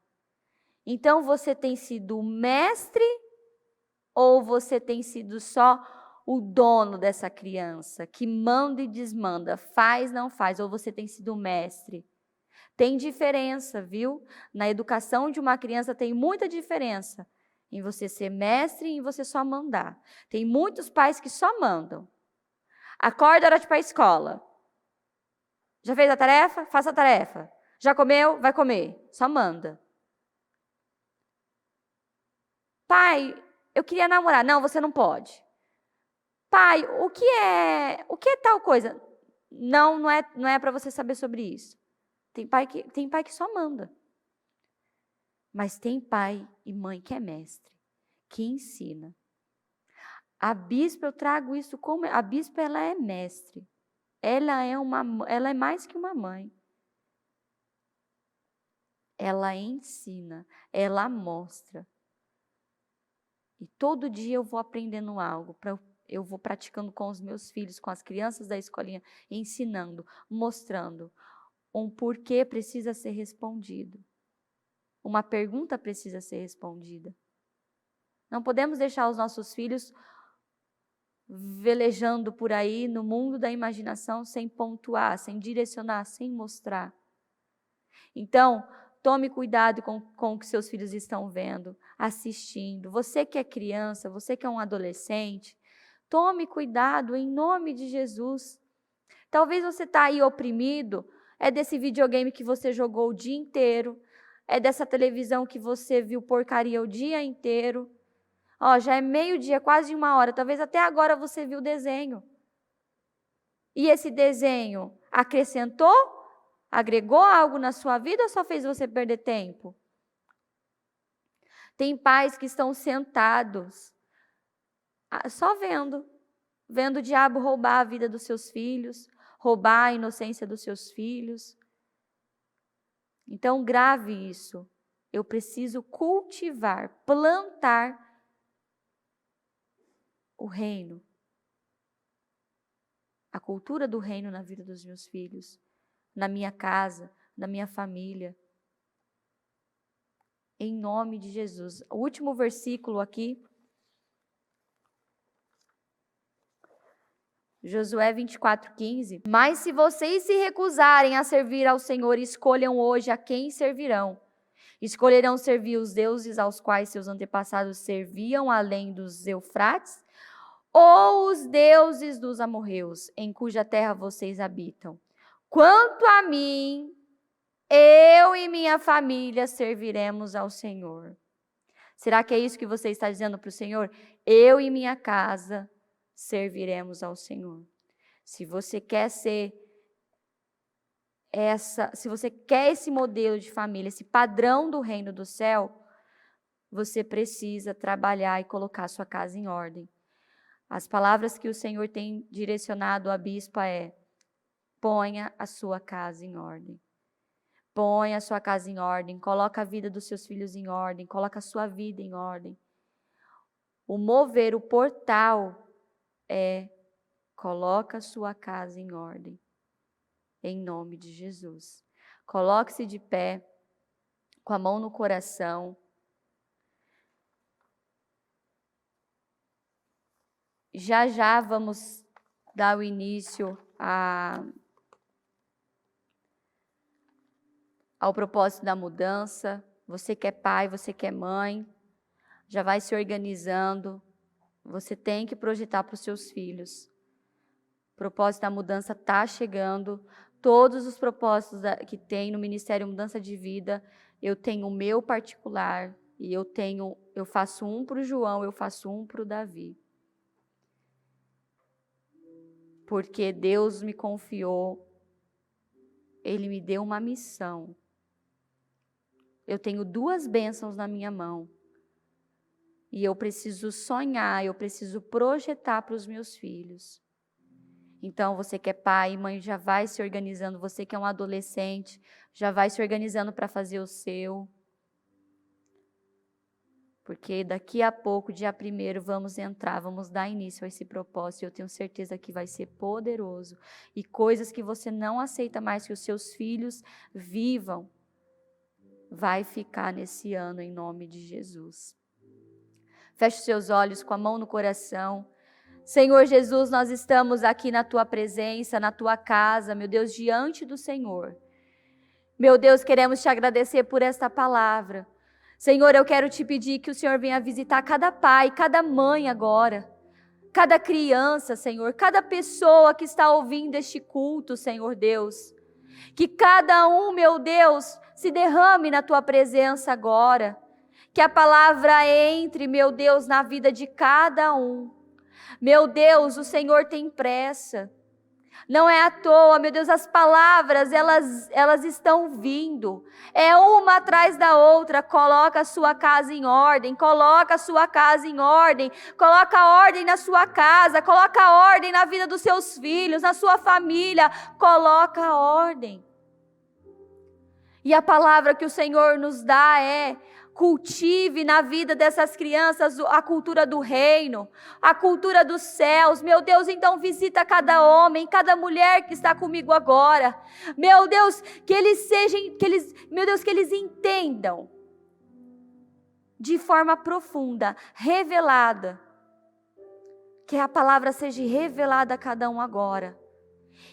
Então, você tem sido o mestre ou você tem sido só o dono dessa criança, que manda e desmanda, faz, não faz, ou você tem sido o mestre? Tem diferença, viu? Na educação de uma criança tem muita diferença em você ser mestre e em você só mandar. Tem muitos pais que só mandam. Acorda, hora de ir para a escola. Já fez a tarefa? Faça a tarefa. Já comeu? Vai comer. Só manda. Pai, eu queria namorar. Não, você não pode. Pai, o que é tal coisa? Não é para você saber sobre isso. Tem pai que só manda. Mas tem pai e mãe que é mestre, que ensina. A bispa, eu trago isso como... A bispa, ela é mestre. Ela é mais que uma mãe. Ela ensina, ela mostra. E todo dia eu vou aprendendo algo, eu vou praticando com os meus filhos, com as crianças da escolinha, ensinando, mostrando. Um porquê precisa ser respondido. Uma pergunta precisa ser respondida. Não podemos deixar os nossos filhos velejando por aí no mundo da imaginação sem pontuar, sem direcionar, sem mostrar. Então, Tome cuidado com o que seus filhos estão vendo, assistindo. Você que é criança, você que é um adolescente, tome cuidado em nome de Jesus. Talvez você está aí oprimido, é desse videogame que você jogou o dia inteiro, é dessa televisão que você viu porcaria o dia inteiro. Já é meio-dia, quase 1 hora, talvez até agora você viu o desenho. E esse desenho acrescentou? Agregou algo na sua vida ou só fez você perder tempo? Tem pais que estão sentados, só vendo o diabo roubar a vida dos seus filhos, roubar a inocência dos seus filhos. Então, grave isso. Eu preciso cultivar, plantar o reino, a cultura do reino na vida dos meus filhos, na minha casa, na minha família. Em nome de Jesus. O último versículo aqui, Josué 24:15. Mas se vocês se recusarem a servir ao Senhor, escolham hoje a quem servirão. Escolherão servir os deuses aos quais seus antepassados serviam além dos Eufrates, ou os deuses dos amorreus, em cuja terra vocês habitam. Quanto a mim, eu e minha família serviremos ao Senhor. Será que é isso que você está dizendo para o Senhor? Eu e minha casa serviremos ao Senhor. Se você quer se você quer esse modelo de família, esse padrão do reino do céu, você precisa trabalhar e colocar sua casa em ordem. As palavras que o Senhor tem direcionado à bispa é: ponha a sua casa em ordem. Ponha a sua casa em ordem, coloca a vida dos seus filhos em ordem, coloca a sua vida em ordem. O mover, o portal é: coloca a sua casa em ordem, em nome de Jesus. Coloque-se de pé, com a mão no coração. Já já vamos dar o início ao propósito da mudança. Você que é pai, você que é mãe, já vai se organizando. Você tem que projetar para os seus filhos. O propósito da mudança está chegando. Todos os propósitos que tem no Ministério Mudança de Vida, eu tenho o meu particular, e eu faço um para o João, eu faço um para o Davi. Porque Deus me confiou, Ele me deu uma missão. Eu tenho 2 bênçãos na minha mão. E eu preciso sonhar, eu preciso projetar para os meus filhos. Então, você que é pai e mãe, já vai se organizando. Você que é um adolescente, já vai se organizando para fazer o seu. Porque daqui a pouco, dia 1º, vamos dar início a esse propósito. Eu tenho certeza que vai ser poderoso. E coisas que você não aceita mais que os seus filhos vivam, vai ficar nesse ano, em nome de Jesus. Feche os seus olhos, com a mão no coração. Senhor Jesus, nós estamos aqui na Tua presença, na Tua casa, meu Deus, diante do Senhor. Meu Deus, queremos Te agradecer por esta palavra. Senhor, eu quero Te pedir que o Senhor venha visitar cada pai, cada mãe agora, cada criança, Senhor, cada pessoa que está ouvindo este culto, Senhor Deus. Que cada um, meu Deus, se derrame na Tua presença agora. Que a palavra entre, meu Deus, na vida de cada um. Meu Deus, o Senhor tem pressa. Não é à toa, meu Deus, as palavras, elas estão vindo. É uma atrás da outra. Coloca a sua casa em ordem, coloca a sua casa em ordem. Coloca a ordem na sua casa, coloca a ordem na vida dos seus filhos, na sua família. Coloca a ordem. E a palavra que o Senhor nos dá é: cultive na vida dessas crianças a cultura do reino, a cultura dos céus. Meu Deus, então visita cada homem, cada mulher que está comigo agora. Meu Deus, que eles entendam de forma profunda, revelada. Que a palavra seja revelada a cada um agora.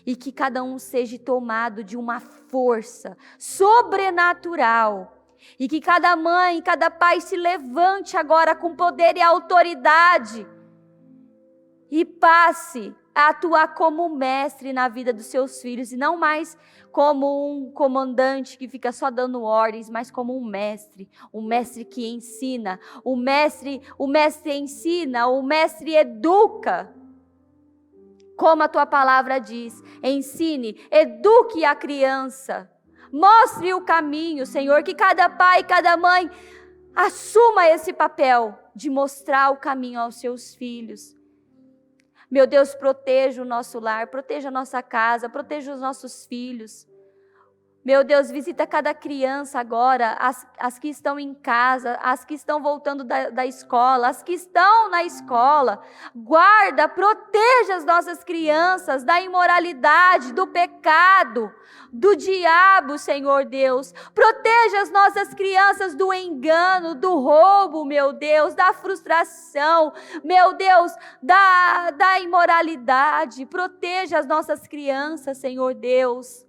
e que cada um seja tomado de uma força sobrenatural, e que cada mãe, cada pai se levante agora com poder e autoridade e passe a atuar como mestre na vida dos seus filhos, e não mais como um comandante que fica só dando ordens, mas como um mestre que ensina, o mestre ensina, o mestre educa. Como a tua palavra diz, ensine, eduque a criança, mostre o caminho, Senhor, que cada pai, cada mãe assuma esse papel de mostrar o caminho aos seus filhos. Meu Deus, proteja o nosso lar, proteja a nossa casa, proteja os nossos filhos. Meu Deus, visita cada criança agora, as que estão em casa, as que estão voltando da escola, as que estão na escola. Guarda, proteja as nossas crianças da imoralidade, do pecado, do diabo, Senhor Deus. Proteja as nossas crianças do engano, do roubo, meu Deus, da frustração, meu Deus, da imoralidade. Proteja as nossas crianças, Senhor Deus.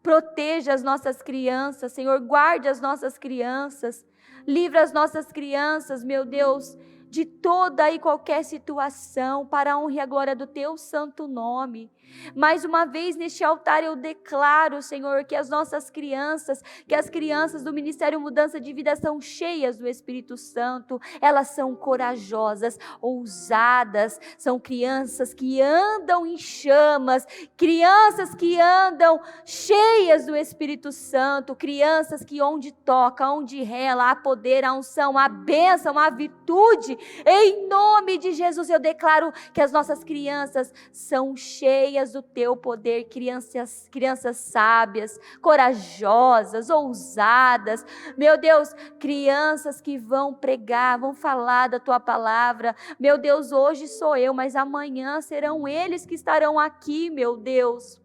Proteja as nossas crianças, Senhor, guarde as nossas crianças, livra as nossas crianças, meu Deus, de toda e qualquer situação, para a honra e a glória do teu santo nome. Mais uma vez neste altar eu declaro, Senhor, que as nossas crianças, que as crianças do Ministério Mudança de Vida são cheias do Espírito Santo, elas são corajosas, ousadas, são crianças que andam em chamas, crianças que andam cheias do Espírito Santo, crianças que onde toca, onde rela, há poder, a unção, a bênção, a virtude. Em nome de Jesus eu declaro que as nossas crianças são cheias do teu poder, crianças sábias, corajosas, ousadas, meu Deus, crianças que vão pregar, vão falar da tua palavra. Meu Deus, hoje sou eu, mas amanhã serão eles que estarão aqui, meu Deus,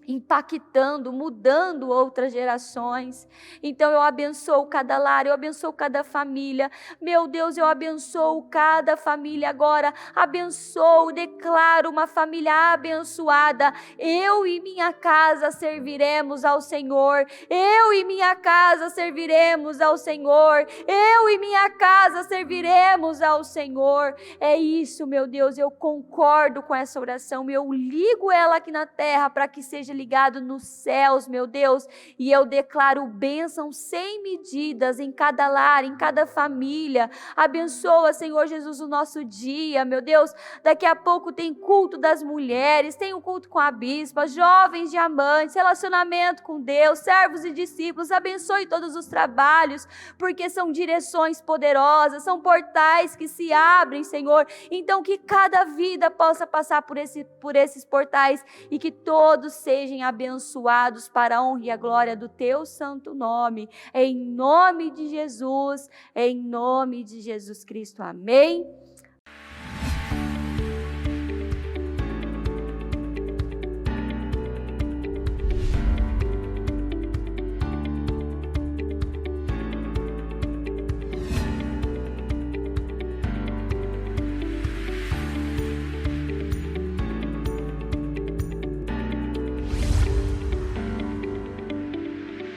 impactando, mudando outras gerações. Então eu abençoo cada lar, eu abençoo cada família, meu Deus, eu abençoo cada família agora, abençoo, declaro uma família abençoada. Eu e minha casa serviremos ao Senhor, eu e minha casa serviremos ao Senhor, eu e minha casa serviremos ao Senhor. É isso, meu Deus, eu concordo com essa oração, eu ligo ela aqui na terra para que seja ligado nos céus, meu Deus, e eu declaro bênção sem medidas em cada lar, em cada família. Abençoa, Senhor Jesus, o nosso dia, meu Deus. Daqui a pouco tem culto das mulheres, tem o culto com a bispa, jovens diamantes, relacionamento com Deus, servos e discípulos. Abençoe todos os trabalhos, porque são direções poderosas, são portais que se abrem, Senhor. Então que cada vida possa passar por esses portais e que todos sejam abençoados para a honra e a glória do teu santo nome, em nome de Jesus Cristo, amém